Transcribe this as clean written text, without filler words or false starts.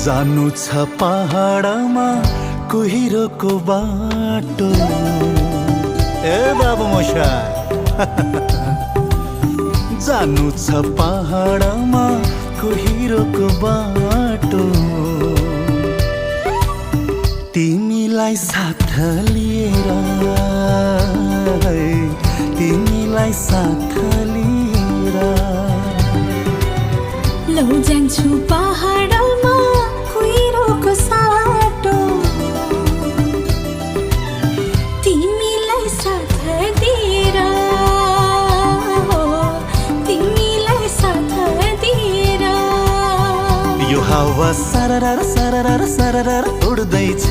जानु छ पहाडमा कुहिरोको बाटो। ए बाबु मशाय जानु छ पहाडमा कुहिरोको बाटो। तिमीलाई साथ लिएर, तिमीलाई साथ लिएर लौ जान्छु पहाडमा कुहिरोको साटो। तिमीलाई साथ दिएर, तिमीलाई साथ दिएर यो हावा सरर सरर सरर उड्दैछ।